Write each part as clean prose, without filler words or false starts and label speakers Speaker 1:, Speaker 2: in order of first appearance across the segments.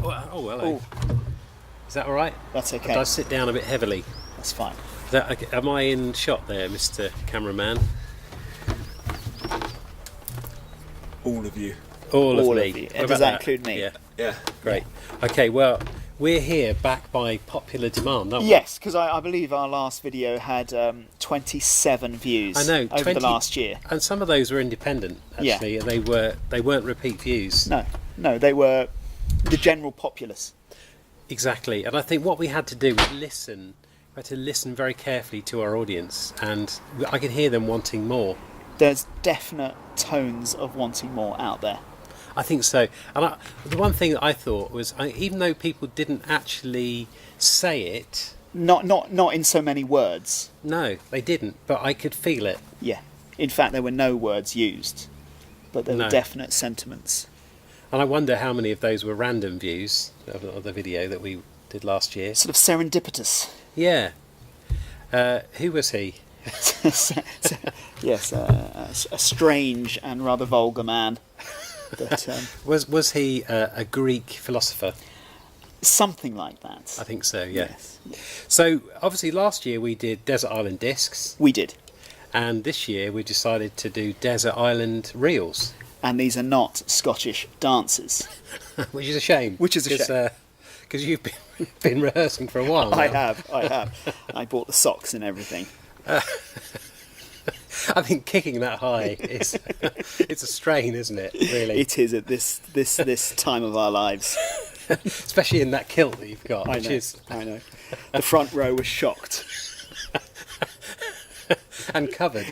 Speaker 1: Oh, hello.
Speaker 2: Oh,
Speaker 1: Is that all right?
Speaker 2: that's okay.
Speaker 1: Did I sit down a bit heavily?
Speaker 2: That's fine.
Speaker 1: Am I in shot there, Mr. Cameraman?
Speaker 3: All of you.
Speaker 1: All of me.
Speaker 2: you.
Speaker 1: What
Speaker 2: Does
Speaker 1: about
Speaker 2: that include me?
Speaker 1: Yeah,
Speaker 3: Yeah.
Speaker 1: great. Okay, well, we're here back by popular demand, aren't we?
Speaker 2: Yes, because I believe our last video had 27 views
Speaker 1: I know,
Speaker 2: over
Speaker 1: 20
Speaker 2: the last year.
Speaker 1: And some of those were independent, actually.
Speaker 2: Yeah.
Speaker 1: They weren't repeat views.
Speaker 2: No, they were the general populace.
Speaker 1: Exactly. And I think what we had to do was listen. We had to listen very carefully to our audience, and I could hear them wanting more.
Speaker 2: There's definite tones of wanting more out there.
Speaker 1: I think so. And the one thing that I thought was, even though people didn't actually say it...
Speaker 2: Not in so many words.
Speaker 1: No, they didn't, but I could feel it.
Speaker 2: Yeah. In fact, there were no words used, but there
Speaker 1: No.
Speaker 2: were definite sentiments.
Speaker 1: And I wonder how many of those were random views of the video that we did last year.
Speaker 2: Sort of serendipitous.
Speaker 1: Yeah. Who was he?
Speaker 2: Yes, a strange and rather vulgar man. But,
Speaker 1: Was he a Greek philosopher?
Speaker 2: something like that.
Speaker 1: I think so, yeah.
Speaker 2: Yes.
Speaker 1: So, obviously, last year we did Desert Island Discs,
Speaker 2: We did.
Speaker 1: and this year we decided to do Desert Island Reels,
Speaker 2: And these are not Scottish dances.
Speaker 1: which is a shame.
Speaker 2: Which is a shame.
Speaker 1: Because you've been rehearsing for a while now.
Speaker 2: I have. I bought the socks and everything.
Speaker 1: I think kicking that high is it's a strain, isn't it? Really,
Speaker 2: It is at this time of our lives.
Speaker 1: especially in that kilt that you've got,
Speaker 2: I
Speaker 1: which
Speaker 2: know.
Speaker 1: is
Speaker 2: I know. The front row was shocked.
Speaker 1: and covered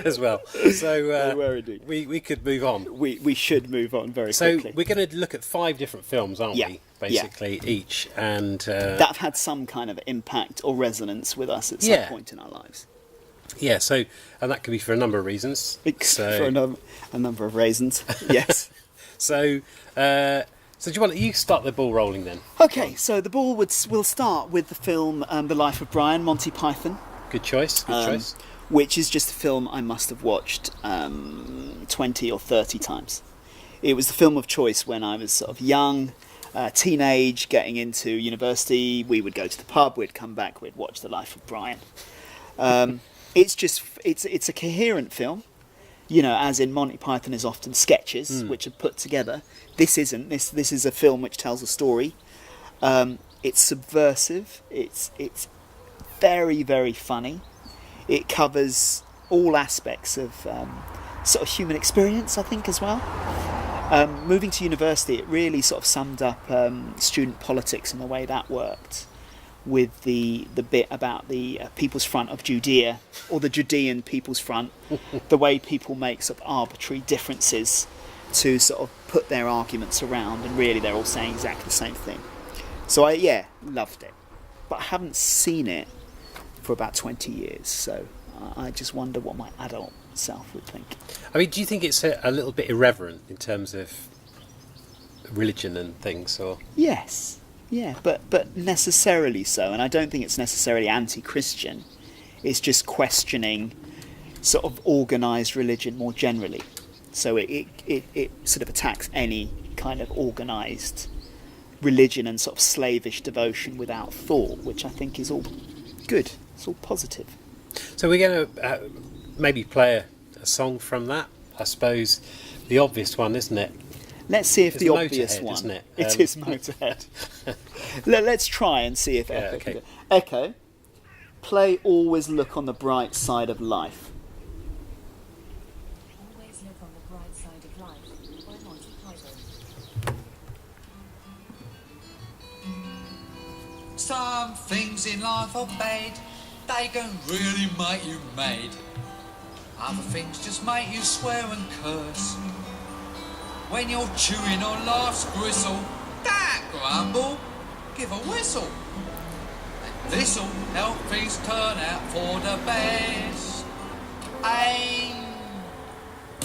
Speaker 1: as well. So
Speaker 2: They were indeed.
Speaker 1: we could move on.
Speaker 2: We should move on very
Speaker 1: So
Speaker 2: quickly.
Speaker 1: we're going to look at 5 different films, aren't
Speaker 2: Yeah,
Speaker 1: we? Basically, each, and
Speaker 2: that have had some kind of impact or resonance with us at some
Speaker 1: Yeah.
Speaker 2: point in our lives.
Speaker 1: yeah. So, and that could be for a number of reasons.
Speaker 2: For a number of reasons. Yes.
Speaker 1: So do you start the ball rolling then?
Speaker 2: Okay, so the ball will start with the film The Life of Brian, Monty Python,
Speaker 1: Good choice. Good choice.
Speaker 2: which is just a film I must have watched 20 or 30 times. It was the film of choice when I was sort of young, teenage, getting into university. We would go to the pub, we'd come back, we'd watch The Life of Brian. It's a coherent film, you know, as in Monty Python is often sketches which are put together. This isn't. This is a film which tells a story. It's subversive. It's very, very funny. It covers all aspects of sort of human experience, I think, as well. Moving to university, it really sort of summed up student politics and the way that worked, with the bit about the People's Front of Judea, or the Judean People's Front, the way people make sort of arbitrary differences to sort of put their arguments around, and really they're all saying exactly the same thing. So I loved it, but I haven't seen it for about 20 years, so I just wonder what my adult self would think.
Speaker 1: I mean, do you think it's a little bit irreverent in terms of religion and things, or?
Speaker 2: Yes, yeah, but necessarily so, and I don't think it's necessarily anti-Christian. It's just questioning sort of organised religion more generally. So it sort of attacks any kind of organised religion and sort of slavish devotion without thought, which I think is all good. It's all positive.
Speaker 1: So we're going to maybe play a song from that. I suppose the obvious one, isn't it?
Speaker 2: Let's see if
Speaker 1: It's
Speaker 2: the obvious
Speaker 1: Motorhead,
Speaker 2: one.
Speaker 1: isn't it?
Speaker 2: It is Motorhead. Let's try and see if Echo can
Speaker 1: okay.
Speaker 2: do it. Echo, play Always Look on the Bright Side of Life.
Speaker 4: Always look on the bright side of life by Monty Python.
Speaker 5: Some things in life are bad, they can really make you mad. Other things just make you swear and curse. When you're chewing on life's gristle, don't grumble, give a whistle. And this'll help things turn out for the best.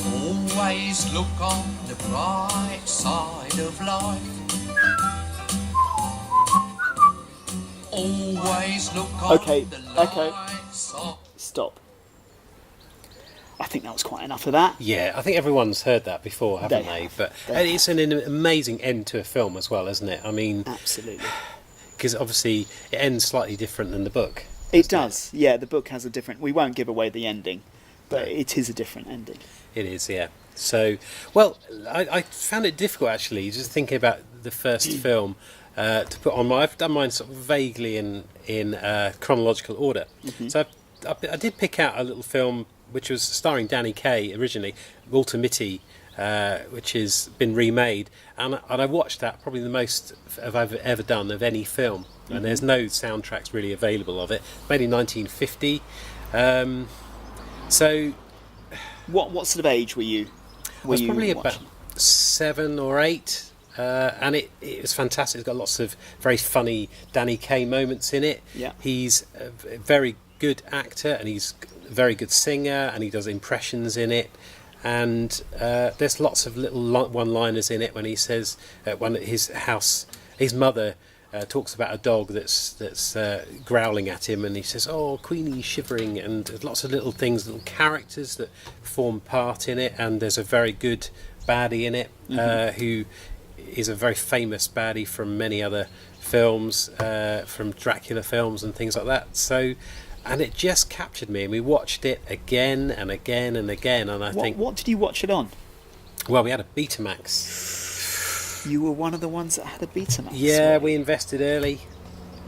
Speaker 5: Always look on the bright side of life. Always look on
Speaker 2: Okay,
Speaker 5: the
Speaker 2: Echo.
Speaker 5: light side.
Speaker 2: Stop. I think that was quite enough of that.
Speaker 1: Yeah, I think everyone's heard that before, haven't
Speaker 2: They
Speaker 1: they?
Speaker 2: have.
Speaker 1: But
Speaker 2: They
Speaker 1: it's an amazing end to a film as well, isn't it? I mean,
Speaker 2: Absolutely.
Speaker 1: because obviously it ends slightly different than the book.
Speaker 2: It does. Yeah, the book has a different... We won't give away the ending, but it is a different ending.
Speaker 1: It is, yeah. So, well, I found it difficult actually, just thinking about the first film to put on. I've done mine sort of vaguely in chronological order. So I did pick out a little film which was starring Danny Kaye originally, Walter Mitty, which has been remade, and I watched that probably the most I've ever done of any film. And there's no soundtracks really available of it. Made in 1950. So
Speaker 2: What sort of age were you?
Speaker 1: I was probably
Speaker 2: watching?
Speaker 1: about 7 or 8, and it was fantastic. It's got lots of very funny Danny Kaye moments in it.
Speaker 2: Yeah.
Speaker 1: He's a very good actor, and he's a very good singer, and he does impressions in it. And there's lots of little one-liners in it when he says when his mother talks about a dog that's growling at him, and he says, "Oh, Queenie's shivering," and there's lots of little things, little characters that form part in it. And there's a very good baddie in it who is a very famous baddie from many other films, from Dracula films and things like that. So, and it just captured me, and we watched it again and again and again. And I think,
Speaker 2: What did you watch it on?
Speaker 1: well, we had a Betamax.
Speaker 2: You were one of the ones that had a Betamax.
Speaker 1: Yeah,
Speaker 2: weren't
Speaker 1: we
Speaker 2: you?
Speaker 1: invested early.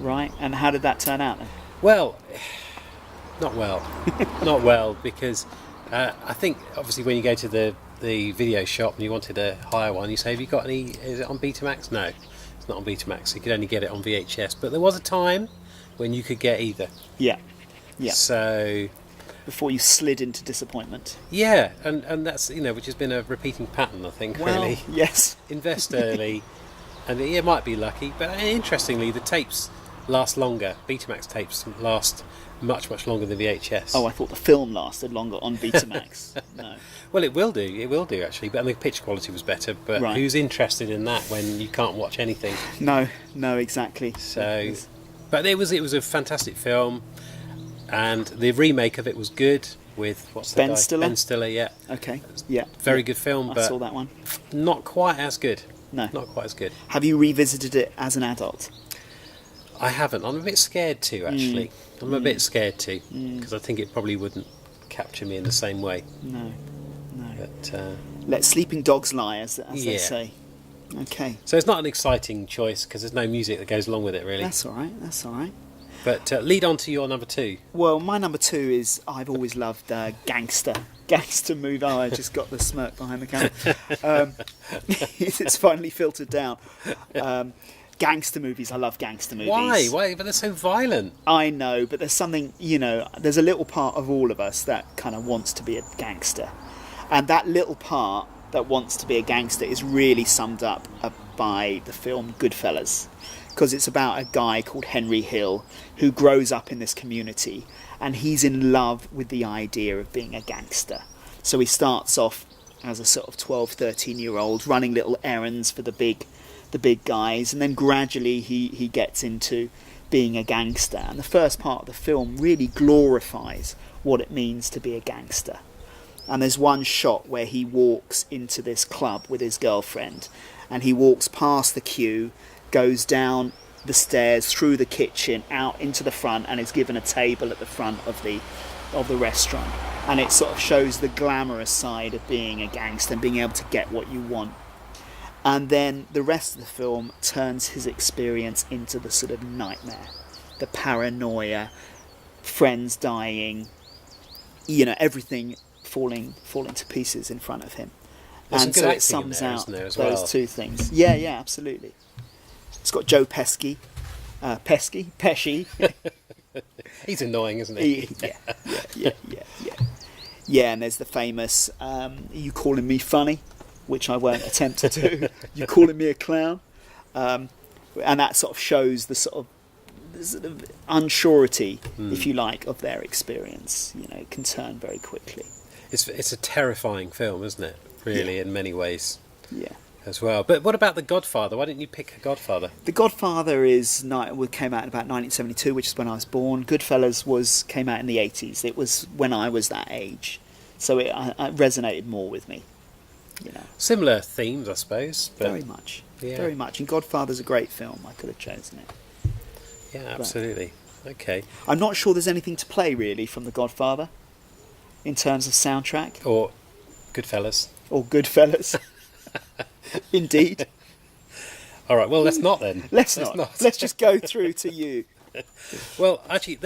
Speaker 2: Right, and how did that turn out then?
Speaker 1: Well, not well, not well, because I think obviously when you go to the video shop and you wanted to hire one, you say, "Have you got any? Is it on Betamax?" No, it's not on Betamax. You could only get it on VHS. But there was a time when you could get either.
Speaker 2: Yeah. Yeah.
Speaker 1: So
Speaker 2: Before you slid into disappointment.
Speaker 1: yeah, and that's which has been a repeating pattern, I think.
Speaker 2: Well,
Speaker 1: Really,
Speaker 2: yes.
Speaker 1: invest early, and it might be lucky. But interestingly, the tapes last longer. Betamax tapes last much longer than VHS.
Speaker 2: Oh, I thought the film lasted longer on Betamax. No.
Speaker 1: Well, it will do. It will do actually. But the picture quality was better. But
Speaker 2: Right.
Speaker 1: who's interested in that when you can't watch anything?
Speaker 2: No, exactly.
Speaker 1: So, but it was a fantastic film, and the remake of it was good with what's the
Speaker 2: Ben
Speaker 1: guy?
Speaker 2: Stiller?
Speaker 1: Ben Stiller, yeah.
Speaker 2: Okay. Yeah.
Speaker 1: Very
Speaker 2: yeah.
Speaker 1: good film,
Speaker 2: I
Speaker 1: but
Speaker 2: saw that one.
Speaker 1: not quite as good.
Speaker 2: No.
Speaker 1: Not quite as good.
Speaker 2: Have you revisited it as an adult?
Speaker 1: I haven't. I'm a bit scared to actually. I'm a bit scared to because I think it probably wouldn't capture me in the same way.
Speaker 2: No.
Speaker 1: But
Speaker 2: Let sleeping dogs lie, as they
Speaker 1: Yeah.
Speaker 2: say. Okay.
Speaker 1: so it's not an exciting choice because there's no music that goes along with it really.
Speaker 2: That's all right. That's all right.
Speaker 1: But lead on to your number 2.
Speaker 2: Well, my number 2 is I've always loved gangster movie. Oh, I just got the smirk behind the camera. It's finally filtered down. Gangster movies. I love gangster movies.
Speaker 1: Why? Why? But they're so violent.
Speaker 2: I know, but there's something, there's a little part of all of us that kind of wants to be a gangster. And that little part that wants to be a gangster is really summed up by the film Goodfellas. Because it's about a guy called Henry Hill who grows up in this community and he's in love with the idea of being a gangster. So he starts off as a sort of 12, 13-year-old running little errands for the big guys, and then gradually he gets into being a gangster. And the first part of the film really glorifies what it means to be a gangster. And there's one shot where he walks into this club with his girlfriend, and he walks past the queue, goes down the stairs, through the kitchen, out into the front, and is given a table at the front of the restaurant. And it sort of shows the glamorous side of being a gangster and being able to get what you want. And then the rest of the film turns his experience into the sort of nightmare, the paranoia, friends dying, everything falling to pieces in front of him.
Speaker 1: There's
Speaker 2: And
Speaker 1: some
Speaker 2: so
Speaker 1: good
Speaker 2: it
Speaker 1: acting in
Speaker 2: sums
Speaker 1: there,
Speaker 2: out
Speaker 1: isn't there, as
Speaker 2: those
Speaker 1: well?
Speaker 2: two things. Yeah, absolutely. It's got Joe Pesci.
Speaker 1: He's annoying, isn't he?
Speaker 2: Yeah. Yeah, and there's the famous "You calling me funny," which I won't attempt to do. You calling me a clown, and that sort of shows the sort of unsurety, if you like, of their experience. It can turn very quickly.
Speaker 1: It's a terrifying film, isn't it? Really,
Speaker 2: Yeah.
Speaker 1: in many ways
Speaker 2: Yeah.
Speaker 1: as well. But what about The Godfather? Why didn't you pick A Godfather?
Speaker 2: The Godfather came out in about 1972, which is when I was born. Goodfellas came out in the 80s. It was when I was that age. So it resonated more with me.
Speaker 1: Similar themes, I suppose. But
Speaker 2: Very much.
Speaker 1: Yeah.
Speaker 2: Very much. And Godfather's a great film. I could have chosen it.
Speaker 1: Yeah, absolutely. Okay.
Speaker 2: I'm not sure there's anything to play really from The Godfather in terms of soundtrack
Speaker 1: Or Goodfellas.
Speaker 2: or Goodfellas. Indeed.
Speaker 1: All right. Well, let's not then.
Speaker 2: Let's not. Let's just go through to you.
Speaker 1: Well, actually,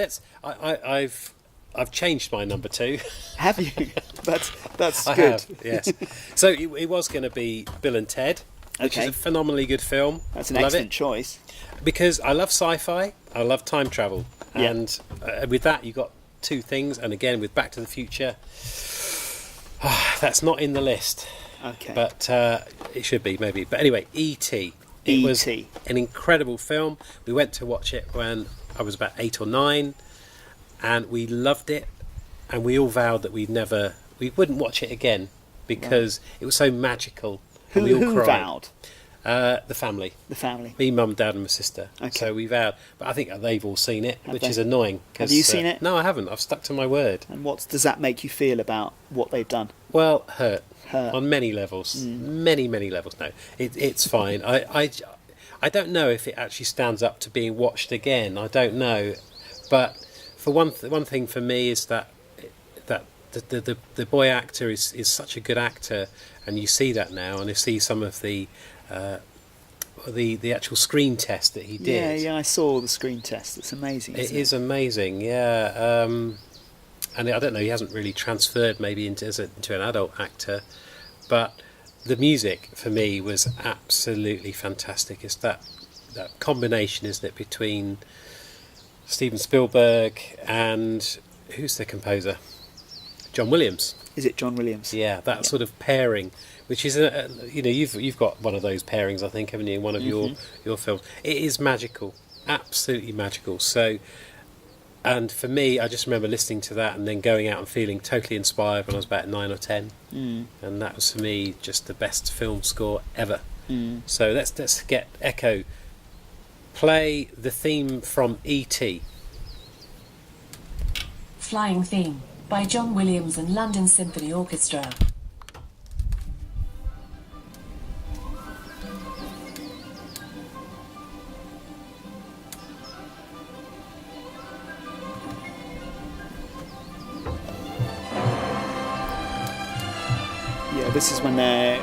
Speaker 1: I've changed my number 2.
Speaker 2: Have you? That's
Speaker 1: I
Speaker 2: good.
Speaker 1: have, yes. So it was going to be Bill and Ted, which
Speaker 2: Okay.
Speaker 1: is a phenomenally good film.
Speaker 2: That's an
Speaker 1: Love
Speaker 2: excellent
Speaker 1: it.
Speaker 2: choice.
Speaker 1: Because I love sci-fi, I love time travel,
Speaker 2: Yeah.
Speaker 1: and with that you got 2 things. And again, with Back to the Future, that's not in the list,
Speaker 2: Okay.
Speaker 1: but it should be maybe. But anyway, E.T. It was
Speaker 2: E.T..
Speaker 1: an incredible film. We went to watch it when I was about 8 or 9, and we loved it. And we all vowed that we wouldn't watch it again because it was so magical. And we all
Speaker 2: Who
Speaker 1: cried.
Speaker 2: vowed?
Speaker 1: The family.
Speaker 2: The family.
Speaker 1: Me, mum, dad, and my sister.
Speaker 2: Okay.
Speaker 1: So we vowed, but I think they've all seen it, which
Speaker 2: they?
Speaker 1: is annoying.
Speaker 2: Have you seen it?
Speaker 1: No, I haven't. I've stuck to my word.
Speaker 2: And what does that make you feel about what they've done?
Speaker 1: Well, hurt
Speaker 2: Hurt.
Speaker 1: on many levels, many levels. No, it's fine. I don't know if it actually stands up to being watched again. I don't know, but for one thing for me is that the boy actor is such a good actor, and you see that now, and you see some of the actual screen test that he did.
Speaker 2: Yeah, I saw the screen test. It's amazing.
Speaker 1: It
Speaker 2: Isn't
Speaker 1: is amazing, yeah. And I don't know, he hasn't really transferred maybe into an adult actor, but the music for me was absolutely fantastic. It's that combination, isn't it, between Steven Spielberg and who's the composer? John Williams.
Speaker 2: Is it John Williams?
Speaker 1: Yeah, that sort of pairing, which is you've got one of those pairings, I think, haven't you, in one of your films? It is magical, absolutely magical. So, and for me, I just remember listening to that and then going out and feeling totally inspired when I was about 9 or 10, and that was for me just the best film score ever. So let's get Echo play the theme from E.T.
Speaker 4: Flying Theme by John Williams and London Symphony Orchestra.
Speaker 2: Yeah, this is when they're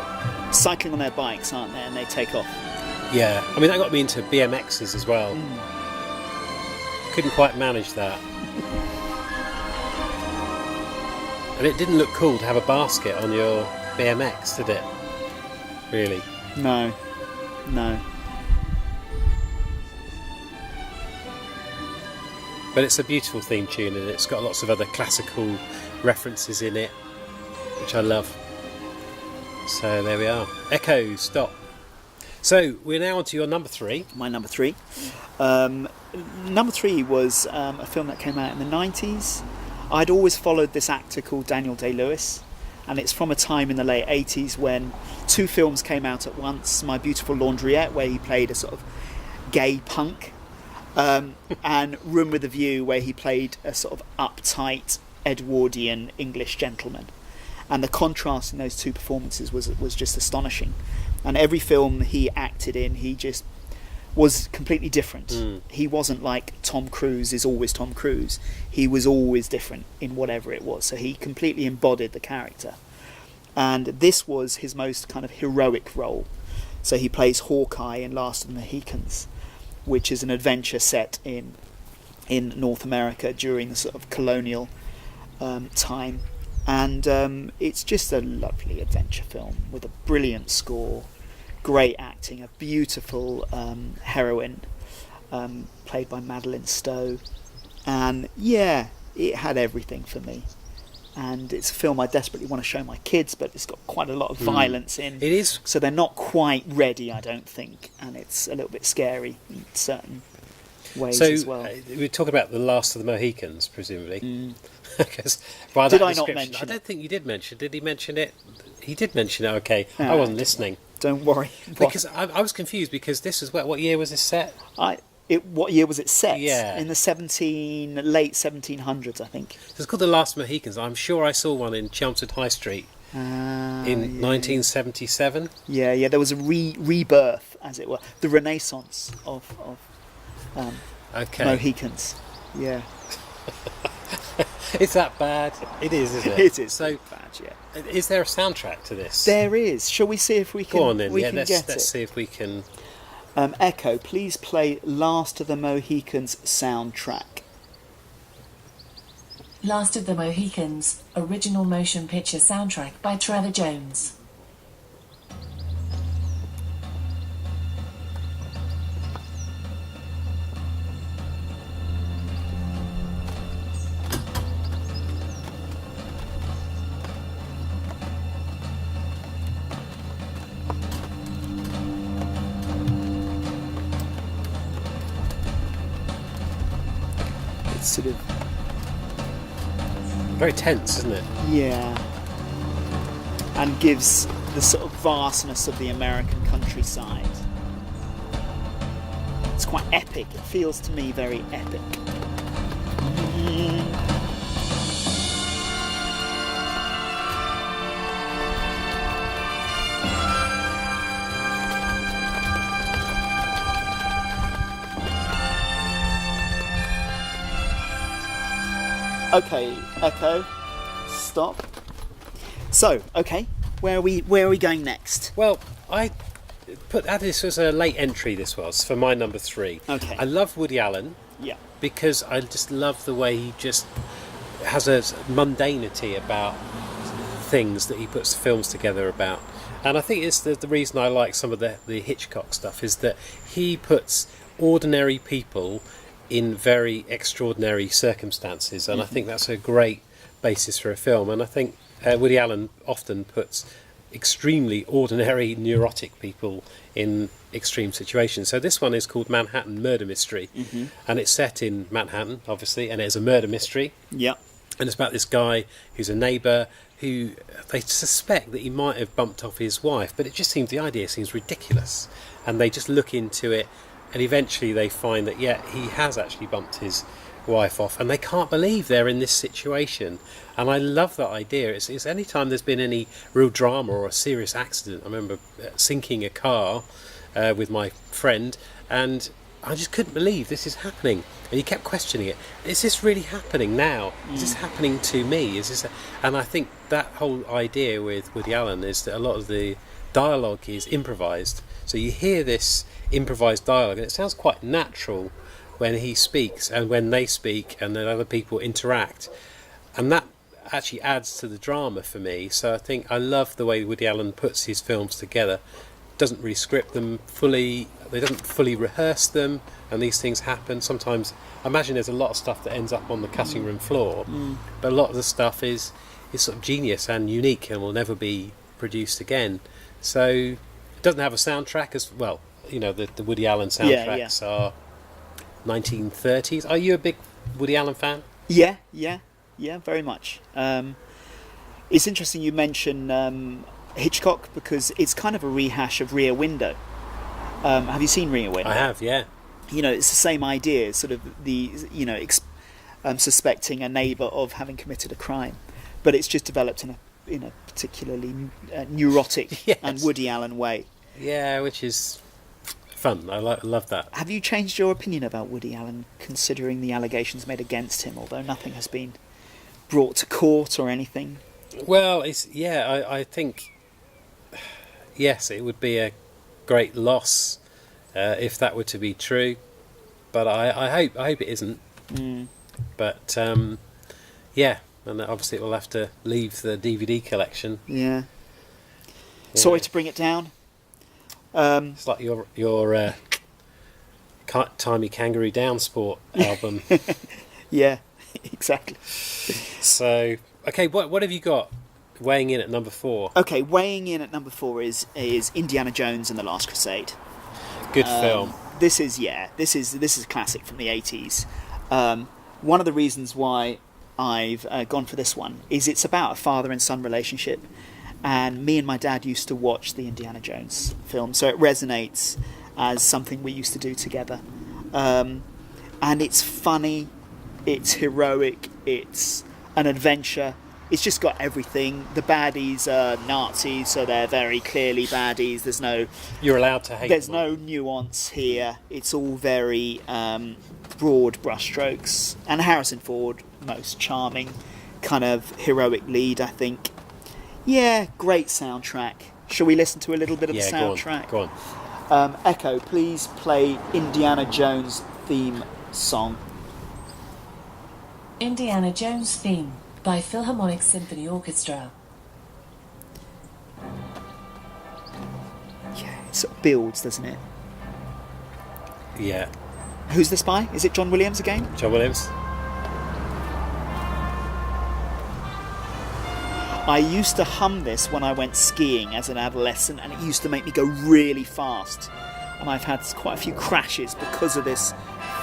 Speaker 2: cycling on their bikes, aren't they? And they take off.
Speaker 1: Yeah, I mean that got me into BMXs as well. Couldn't quite manage that. And it didn't look cool to have a basket on your BMX, did it? Really?
Speaker 2: No.
Speaker 1: But it's a beautiful theme tune, and it's got lots of other classical references in it, which I love. So there we are. Echo, stop. So we're now on to your number 3.
Speaker 2: My number 3. Number 3 was a film that came out in the 90s. I'd always followed this actor called Daniel Day-Lewis, and it's from a time in the late 80s when 2 films came out at once. My Beautiful Laundrette, where he played a sort of gay punk, and Room with a View, where he played a sort of uptight Edwardian English gentleman. And the contrast in those 2 performances was just astonishing. And every film he acted in, he just was completely different. He wasn't like Tom Cruise is always Tom Cruise. He was always different in whatever it was. So he completely embodied the character. And this was his most kind of heroic role. So he plays Hawkeye in Last of the Mohicans, which is an adventure set in North America during the sort of colonial time. And it's just a lovely adventure film with a brilliant score, great acting, a beautiful heroine played by Madeline Stowe. And yeah, it had everything for me. And it's a film I desperately want to show my kids, but it's got quite a lot of violence in.
Speaker 1: It is.
Speaker 2: So they're not quite ready, I don't think. And it's a little bit scary in certain ways as well.
Speaker 1: We're talking about The Last of the Mohicans, presumably. Because
Speaker 2: Did I not mention
Speaker 1: I don't
Speaker 2: it?
Speaker 1: think you did mention. Did he mention it? He did mention it. Okay, I
Speaker 2: Ah,
Speaker 1: wasn't listening
Speaker 2: Don't worry.
Speaker 1: because I was confused because this is what year was this set?
Speaker 2: What year was it set?
Speaker 1: Yeah.
Speaker 2: In the late 1700s, I think.
Speaker 1: It's called The Last Mohicans. I'm sure I saw one in Chelmsford High Street in 1977.
Speaker 2: Yeah. There was a rebirth, as it were, the renaissance of
Speaker 1: Okay.
Speaker 2: Mohicans. Yeah.
Speaker 1: Is that bad? It is, isn't it?
Speaker 2: It is
Speaker 1: So,
Speaker 2: bad, yeah.
Speaker 1: is there a soundtrack to this?
Speaker 2: There is. Shall we see if we can?
Speaker 1: Go on then.
Speaker 2: We
Speaker 1: Yeah,
Speaker 2: can
Speaker 1: let's
Speaker 2: get it.
Speaker 1: see if we can.
Speaker 2: Echo, please play Last of the Mohicans soundtrack.
Speaker 4: Last of the Mohicans, original motion picture soundtrack by Trevor Jones.
Speaker 2: It's sort of,
Speaker 1: Very tense, isn't it?
Speaker 2: yeah, and gives the sort of vastness of the American countryside. It's quite epic. It feels to me very epic. Okay, Echo, stop. So, okay, where are we going next?
Speaker 1: Well, I put this was a late entry. This was for my number 3.
Speaker 2: Okay.
Speaker 1: I love Woody Allen
Speaker 2: Yeah.
Speaker 1: because I just love the way he just has a mundanity about things that he puts films together about. And I think it's the reason I like some of the Hitchcock stuff is that he puts ordinary people in very extraordinary circumstances, and I think that's a great basis for a film. And I think Woody Allen often puts extremely ordinary, neurotic people in extreme situations. So this one is called Manhattan Murder Mystery, and it's set in Manhattan, obviously, and it's a murder mystery.
Speaker 2: Yeah.
Speaker 1: And it's about this guy who's a neighbour who they suspect that he might have bumped off his wife, but the idea seems ridiculous. And they just look into it, and eventually they find that, yeah, he has actually bumped his wife off, and they can't believe they're in this situation. And I love that idea. It's any time there's been any real drama or a serious accident. I remember sinking a car with my friend, and I just couldn't believe this is happening. And he kept questioning it. Is this really happening now? Is this happening to me? And I think that whole idea with Woody Allen is that a lot of the dialogue is improvised. So you hear this improvised dialogue, and it sounds quite natural when he speaks and when they speak and then other people interact. And that actually adds to the drama for me. So I think I love the way Woody Allen puts his films together. Doesn't really script them fully, they doesn't fully rehearse them, and these things happen. Sometimes I imagine there's a lot of stuff that ends up on the cutting room floor, but a lot of the stuff is sort of genius and unique and will never be produced again. So it doesn't have a soundtrack as well. You know, the Woody Allen soundtracks are 1930s. Are you a big Woody Allen fan?
Speaker 2: Yeah, very much. It's interesting you mention Hitchcock, because it's kind of a rehash of Rear Window. Have you seen Rear Window?
Speaker 1: I have, yeah.
Speaker 2: You know, it's the same idea, sort of suspecting a neighbour of having committed a crime, but it's just developed in a particularly neurotic
Speaker 1: Yes.
Speaker 2: and Woody Allen way.
Speaker 1: Yeah, which is fun. I love that.
Speaker 2: Have you changed your opinion about Woody Allen, considering the allegations made against him, although nothing has been brought to court or anything?
Speaker 1: Well, I think, yes, it would be a great loss if that were to be true, but I hope it isn't. But yeah, and obviously it will have to leave the DVD collection.
Speaker 2: Yeah. Sorry to bring it down.
Speaker 1: It's like your Timey Kangaroo Down Sport album.
Speaker 2: Yeah, exactly.
Speaker 1: So, okay, what have you got weighing in at number 4?
Speaker 2: Okay, weighing in at number 4 is Indiana Jones and the Last Crusade.
Speaker 1: Good film.
Speaker 2: This is a classic from the 80s. One of the reasons why I've gone for this one is it's about a father and son relationship, and me and my dad used to watch the Indiana Jones film, so it resonates as something we used to do together. and it's funny, it's heroic, it's an adventure. It's just got everything. The baddies are Nazis, so they're very clearly baddies.
Speaker 1: You're allowed to hate
Speaker 2: There's
Speaker 1: them.
Speaker 2: no nuance here. It's all very broad brushstrokes. And Harrison Ford, most charming, kind of heroic lead, I think. Yeah, great soundtrack. Shall we listen to a little bit of the soundtrack?
Speaker 1: Go on.
Speaker 2: Echo, please play Indiana Jones theme song.
Speaker 4: Indiana Jones theme by Philharmonic Symphony Orchestra.
Speaker 2: Yeah, it sort of builds, doesn't it?
Speaker 1: Yeah.
Speaker 2: Who's this by? Is it John Williams again?
Speaker 1: John Williams.
Speaker 2: I used to hum this when I went skiing as an adolescent, and it used to make me go really fast. And I've had quite a few crashes because of this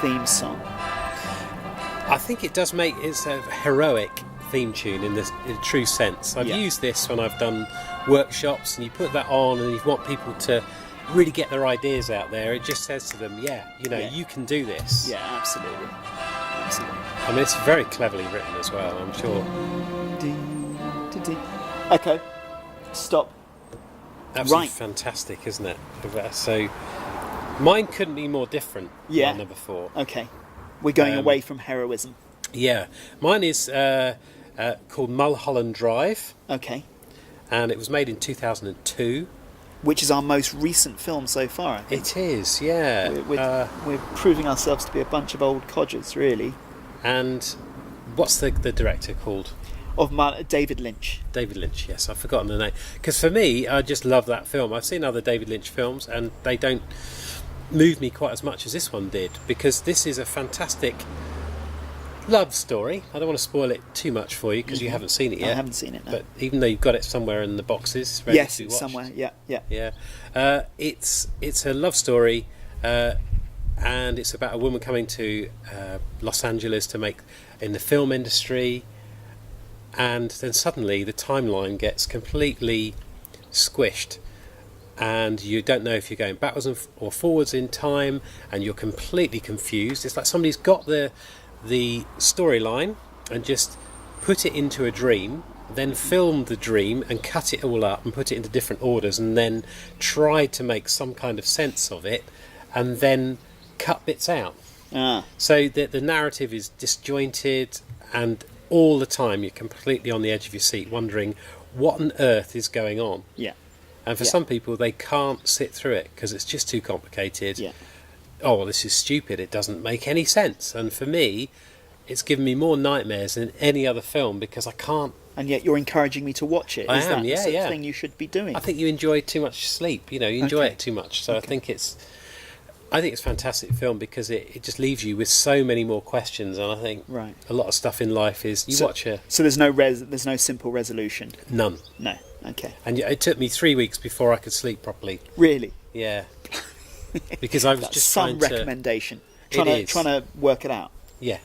Speaker 2: theme song.
Speaker 1: I think it does make it's a heroic theme tune in the true sense. I've used this when I've done workshops, and you put that on and you want people to really get their ideas out there. It just says to them, you can do this.
Speaker 2: Yeah, absolutely.
Speaker 1: I mean, it's very cleverly written as well, I'm sure.
Speaker 2: Okay, stop.
Speaker 1: Absolutely fantastic, isn't it? So mine couldn't be more different than number 4.
Speaker 2: Okay, we're going away from heroism.
Speaker 1: Yeah, mine is called Mulholland Drive.
Speaker 2: Okay.
Speaker 1: And it was made in 2002.
Speaker 2: Which is our most recent film so far, I think.
Speaker 1: It is, yeah.
Speaker 2: We're proving ourselves to be a bunch of old codgers, really.
Speaker 1: And what's the director called?
Speaker 2: David Lynch.
Speaker 1: David Lynch, yes. I've forgotten the name. Because for me, I just love that film. I've seen other David Lynch films, and they don't move me quite as much as this one did. Because this is a fantastic love story. I don't want to spoil it too much for you because you haven't seen it yet.
Speaker 2: I haven't seen it, no.
Speaker 1: But even though you've got it somewhere in the boxes, ready
Speaker 2: yes,
Speaker 1: to be
Speaker 2: it's
Speaker 1: watched.
Speaker 2: somewhere. Yeah.
Speaker 1: Yeah. It's a love story, and it's about a woman coming to Los Angeles to make in the film industry, and then suddenly the timeline gets completely squished, and you don't know if you're going backwards or forwards in time, and you're completely confused. It's like somebody's got the storyline and just put it into a dream, then filmed the dream and cut it all up and put it into different orders, and then tried to make some kind of sense of it, and then cut bits out. So the narrative is disjointed, and all the time you're completely on the edge of your seat wondering what on earth is going on.
Speaker 2: Yeah.
Speaker 1: And for some people, they can't sit through it because it's just too complicated.
Speaker 2: Yeah.
Speaker 1: Oh, well, this is stupid, it doesn't make any sense. And for me, it's given me more nightmares than any other film because I can't.
Speaker 2: And yet you're encouraging me to watch it.
Speaker 1: I
Speaker 2: Is
Speaker 1: am,
Speaker 2: that the
Speaker 1: yeah,
Speaker 2: sort
Speaker 1: yeah.
Speaker 2: of thing you should be doing?
Speaker 1: I think you enjoy too much sleep, you enjoy
Speaker 2: Okay.
Speaker 1: it too much. So I think it's a fantastic film because it just leaves you with so many more questions, and I think a lot of stuff in life is watch a...
Speaker 2: So there's no simple resolution?
Speaker 1: None.
Speaker 2: No, okay.
Speaker 1: And it took me 3 weeks before I could sleep properly.
Speaker 2: Really?
Speaker 1: Yeah. Because I was
Speaker 2: That's
Speaker 1: just
Speaker 2: some
Speaker 1: trying to...
Speaker 2: recommendation.
Speaker 1: It
Speaker 2: Trying to work it out.
Speaker 1: Yeah.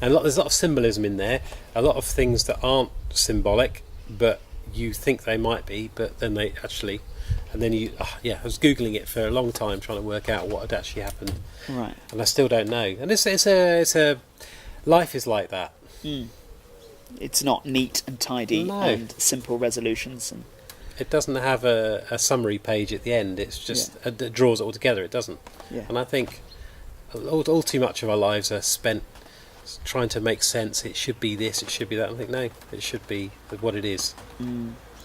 Speaker 1: And there's a lot of symbolism in there, a lot of things that aren't symbolic, but you think they might be, but then they actually... And then I was Googling it for a long time trying to work out what had actually happened.
Speaker 2: Right.
Speaker 1: And I still don't know. And it's a life is like that.
Speaker 2: It's not neat and tidy and simple resolutions. And
Speaker 1: it doesn't have a summary page at the end. It's just it draws it all together. It doesn't.
Speaker 2: Yeah.
Speaker 1: And I think all too much of our lives are spent trying to make sense. It should be this. It should be that. I think no. It should be what it is.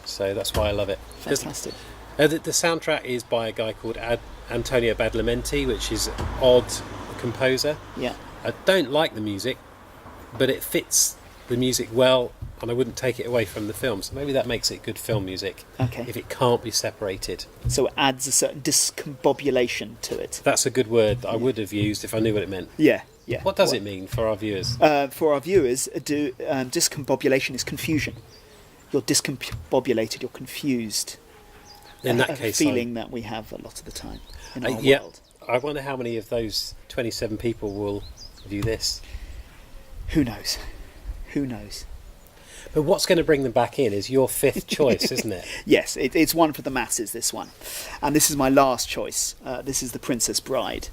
Speaker 1: So that's why I love it.
Speaker 2: Fantastic.
Speaker 1: The soundtrack is by a guy called Antonio Badalamenti, which is an odd composer.
Speaker 2: Yeah.
Speaker 1: I don't like the music, but it fits the music well, and I wouldn't take it away from the film. So maybe that makes it good film music.
Speaker 2: Okay.
Speaker 1: If it can't be separated.
Speaker 2: So it adds a certain discombobulation to it.
Speaker 1: That's a good word that I would have used if I knew what it meant.
Speaker 2: Yeah. Yeah.
Speaker 1: What does it mean for our viewers?
Speaker 2: For our viewers, discombobulation is confusion. You're discombobulated. You're confused.
Speaker 1: In that
Speaker 2: a
Speaker 1: case,
Speaker 2: feeling that we have a lot of the time in our world.
Speaker 1: I wonder how many of those 27 people will view this.
Speaker 2: Who knows? Who knows?
Speaker 1: But what's going to bring them back in is your fifth choice, isn't it?
Speaker 2: Yes, it's one for the masses, this one. And this is my last choice. This is The Princess Bride.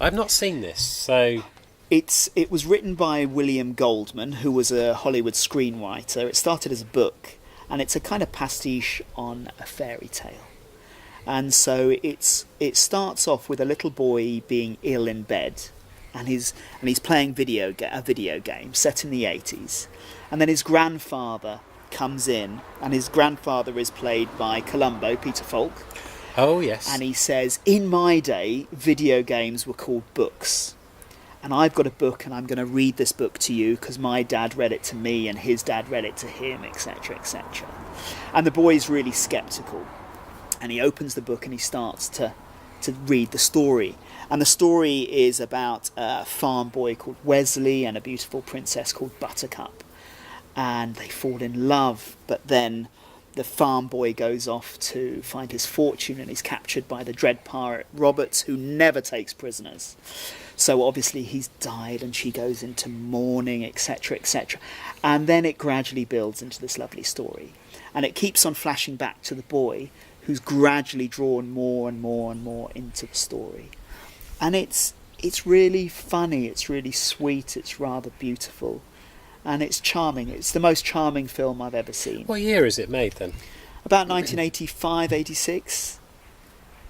Speaker 1: I've not seen this, so
Speaker 2: It was written by William Goldman, who was a Hollywood screenwriter. It started as a book, and it's a kind of pastiche on a fairy tale. And so it starts off with a little boy being ill in bed, and he's playing a video game set in the 80s. And then his grandfather comes in, and his grandfather is played by Columbo, Peter Falk.
Speaker 1: oh yes,
Speaker 2: And he says, in my day, video games were called books. And I've got a book, and I'm going to read this book to you because my dad read it to me and his dad read it to him, etc., etc. And the boy's really sceptical. And he opens the book and he starts to read the story. And the story is about a farm boy called Wesley and a beautiful princess called Buttercup. And they fall in love, but then the farm boy goes off to find his fortune and he's captured by the dread pirate Roberts, who never takes prisoners. So obviously he's died and she goes into mourning, etc., etc. And then it gradually builds into this lovely story. And it keeps on flashing back to the boy, who's gradually drawn more and more and more into the story. And it's really funny, it's really sweet, it's rather beautiful, and it's charming. It's the most charming film I've ever seen.
Speaker 1: what year is it made then?
Speaker 2: About 1985, 86.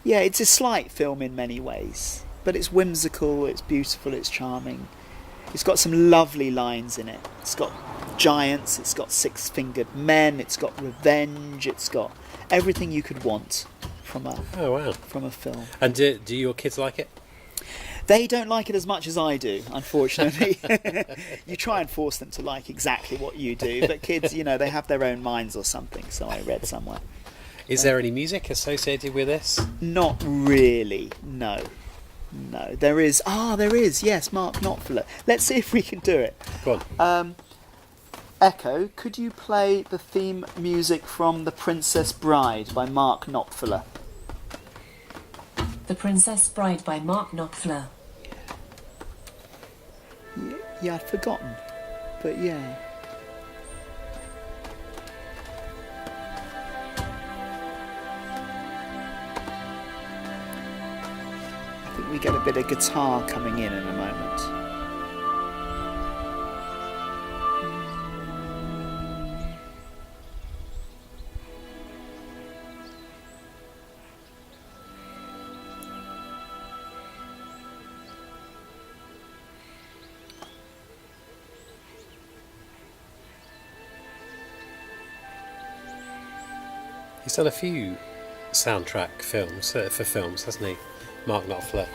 Speaker 2: Yeah, it's a slight film in many ways, but it's whimsical, it's beautiful, it's charming. It's got some lovely lines in it. It's got giants, it's got six-fingered men, it's got revenge, it's got everything you could want from a
Speaker 1: Oh wow!
Speaker 2: film.
Speaker 1: And do your kids like it?
Speaker 2: They don't like it as much as I do, unfortunately. You try and force them to like exactly what you do, but kids, they have their own minds or something, so I read somewhere.
Speaker 1: Is there any music associated with this?
Speaker 2: Not really, no. No, there is, yes, Mark Knopfler. Let's see if we can do it.
Speaker 1: Go on.
Speaker 2: Echo, could you play the theme music from The Princess Bride by Mark Knopfler?
Speaker 4: The Princess Bride by Mark Knopfler.
Speaker 2: Yeah, I'd forgotten, but yeah. I think we get a bit of guitar coming in a moment.
Speaker 1: He's done a few soundtrack films for films, hasn't he, Mark Knopfler?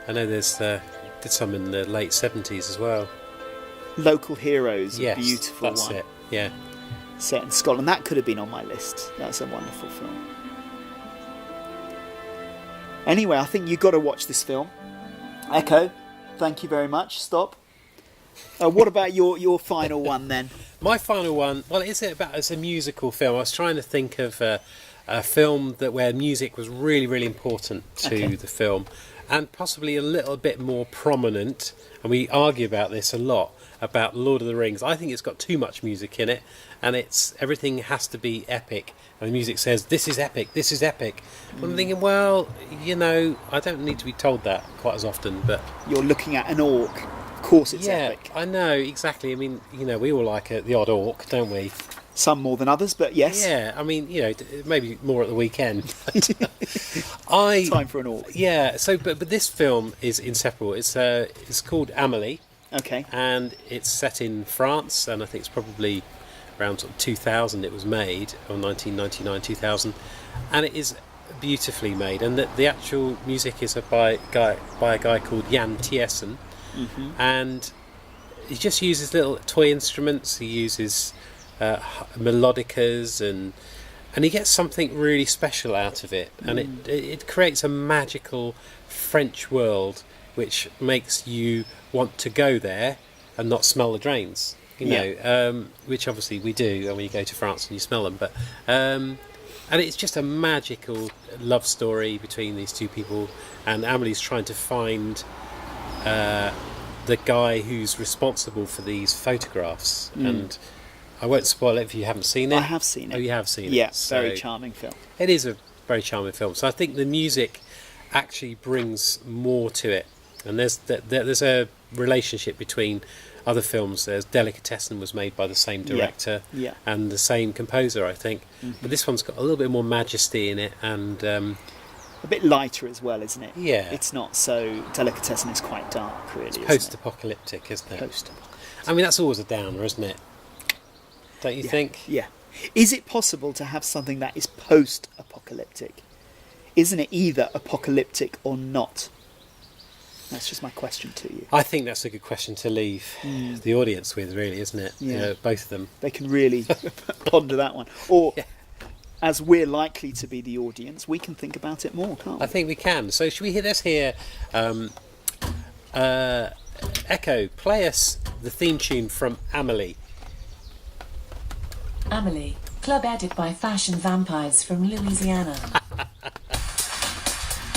Speaker 1: I know there's did some in the late 70s as well.
Speaker 2: Local Heroes,
Speaker 1: Yes,
Speaker 2: a beautiful
Speaker 1: that's
Speaker 2: one.
Speaker 1: it. Yeah.
Speaker 2: Set in Scotland. That could have been on my list. That's a wonderful film. Anyway, I think you've got to watch this film. Echo, thank you very much. Stop. What about your final one then?
Speaker 1: My final one, well, it's a musical film. I was trying to think of a film where music was really, really important to the film, and possibly a little bit more prominent. And we argue about this a lot, about Lord of the Rings. I think it's got too much music in it, and everything has to be epic. And the music says, this is epic, this is epic. I'm thinking, well, I don't need to be told that quite as often, but...
Speaker 2: You're looking at an orc. Of course it's epic.
Speaker 1: I know, exactly. I mean, we all like the odd orc, don't we?
Speaker 2: Some more than others, but yes.
Speaker 1: Yeah, I mean, maybe more at the weekend.
Speaker 2: Time for an orc.
Speaker 1: Yeah, so, but this film is inseparable. It's called Amélie.
Speaker 2: Okay.
Speaker 1: And it's set in France, and I think it's probably around sort of 2000 it was made, or 1999, 2000. And it is beautifully made. And the actual music is by a guy called Jan Tiersen. Mm-hmm. And he just uses little toy instruments. He uses melodicas, and he gets something really special out of it. And it creates a magical French world which makes you want to go there and not smell the drains. Which obviously we do when you go to France and you smell them. But and it's just a magical love story between these two people, and Amelie's trying to find the guy who's responsible for these photographs. And I won't spoil it if you haven't seen it.
Speaker 2: I have seen it.
Speaker 1: Oh, you have seen it?
Speaker 2: Yeah,
Speaker 1: So
Speaker 2: very charming film.
Speaker 1: it is a very charming film. So I think the music actually brings more to it. And there's a relationship between other films. There's Delicatessen was made by the same director
Speaker 2: Yeah.
Speaker 1: and the same composer, I think. But this one's got a little bit more majesty in it, and
Speaker 2: A bit lighter as well, isn't it?
Speaker 1: Yeah.
Speaker 2: It's not so... Delicatessen is quite dark, really, isn't it?
Speaker 1: post-apocalyptic, isn't it? I mean, that's always a downer, isn't it? Don't you think?
Speaker 2: Yeah. Is it possible to have something that is post-apocalyptic? Isn't it either apocalyptic or not? That's just my question to you.
Speaker 1: I think that's a good question to leave the audience with, really, isn't it?
Speaker 2: Yeah.
Speaker 1: You know, both of them.
Speaker 2: They can really ponder that one. Or,
Speaker 1: Yeah.
Speaker 2: as we're likely to be the audience, we can think about it more, can't we?
Speaker 1: I think we can. So should we hear this here? Echo, play us the theme tune from Amelie.
Speaker 4: Amelie, club edit by fashion vampires from Louisiana.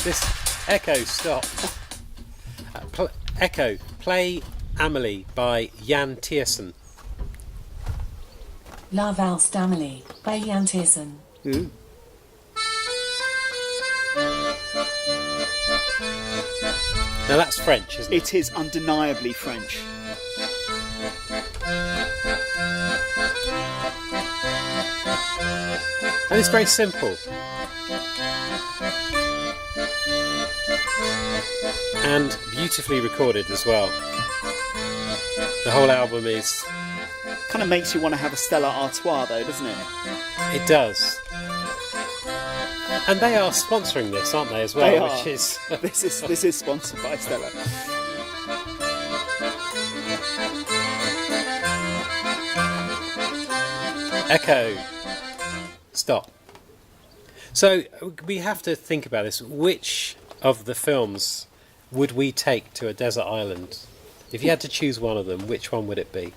Speaker 1: This Echo, stop. Echo, play Amelie by Jan Tiersen.
Speaker 4: La Valse d'Amelie by Jan Tiersen.
Speaker 2: Ooh.
Speaker 1: Now that's French, isn't it?
Speaker 2: It is undeniably French.
Speaker 1: And it's very simple. And beautifully recorded as well. The whole album is...
Speaker 2: Kind of makes you want to have a Stella Artois, though, doesn't it?
Speaker 1: It does. And they are sponsoring this, aren't they, as well?
Speaker 2: They are.
Speaker 1: Which is...
Speaker 2: This is sponsored by Stella.
Speaker 1: Echo. Stop. So we have to think about this. Which of the films would we take to a desert island? If you had to choose one of them, which one would it be?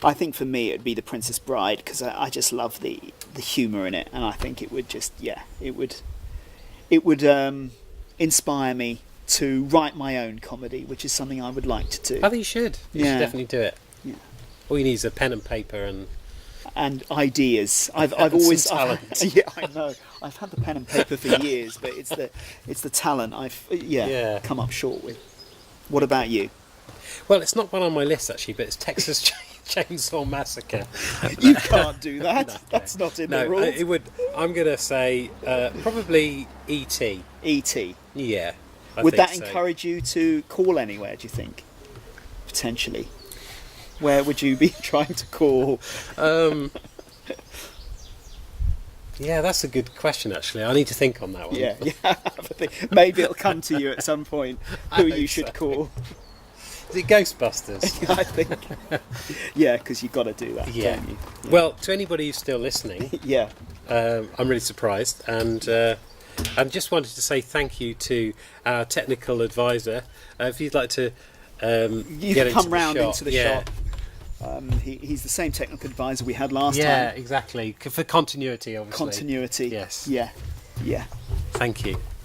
Speaker 2: I think for me it'd be The Princess Bride, because I just love the humour in it, and I think it would just, it would inspire me to write my own comedy, which is something I would like to do.
Speaker 1: I think you should. You
Speaker 2: Yeah.
Speaker 1: should definitely do it.
Speaker 2: Yeah.
Speaker 1: All you need is a pen and paper and...
Speaker 2: And ideas. I've
Speaker 1: And
Speaker 2: always
Speaker 1: some talent.
Speaker 2: yeah, I know. I've had the pen and paper for years, but it's the talent I've
Speaker 1: Yeah.
Speaker 2: come up short with. What about you?
Speaker 1: Well, it's not one on my list, actually, but it's Texas Chainsaw Massacre.
Speaker 2: You can't do that.
Speaker 1: No.
Speaker 2: That's not in
Speaker 1: No,
Speaker 2: the rules.
Speaker 1: it would... I'm going to say probably E.T.
Speaker 2: E.T.
Speaker 1: Yeah. I
Speaker 2: Would
Speaker 1: think
Speaker 2: that
Speaker 1: so.
Speaker 2: encourage you to call anywhere, do you think? Potentially. Where would you be trying to call?
Speaker 1: Yeah, that's a good question, actually. I need to think on that one.
Speaker 2: Yeah, have a think. Maybe it'll come to you at some point
Speaker 1: I
Speaker 2: who
Speaker 1: hope
Speaker 2: you should
Speaker 1: so.
Speaker 2: call.
Speaker 1: Is it Ghostbusters?
Speaker 2: I think. Yeah, because you've got to do that,
Speaker 1: Yeah.
Speaker 2: don't you?
Speaker 1: Well, to anybody who's still listening,
Speaker 2: Yeah.
Speaker 1: I'm really surprised, and I just wanted to say thank you to our technical advisor. If you'd like to
Speaker 2: You
Speaker 1: get
Speaker 2: can come
Speaker 1: into
Speaker 2: round
Speaker 1: the shop,
Speaker 2: into the
Speaker 1: yeah.
Speaker 2: shop. He's the same technical advisor we had last
Speaker 1: Yeah,
Speaker 2: time.
Speaker 1: exactly. For continuity, obviously.
Speaker 2: Continuity.
Speaker 1: Yes.
Speaker 2: Yeah. Yeah.
Speaker 1: Thank you.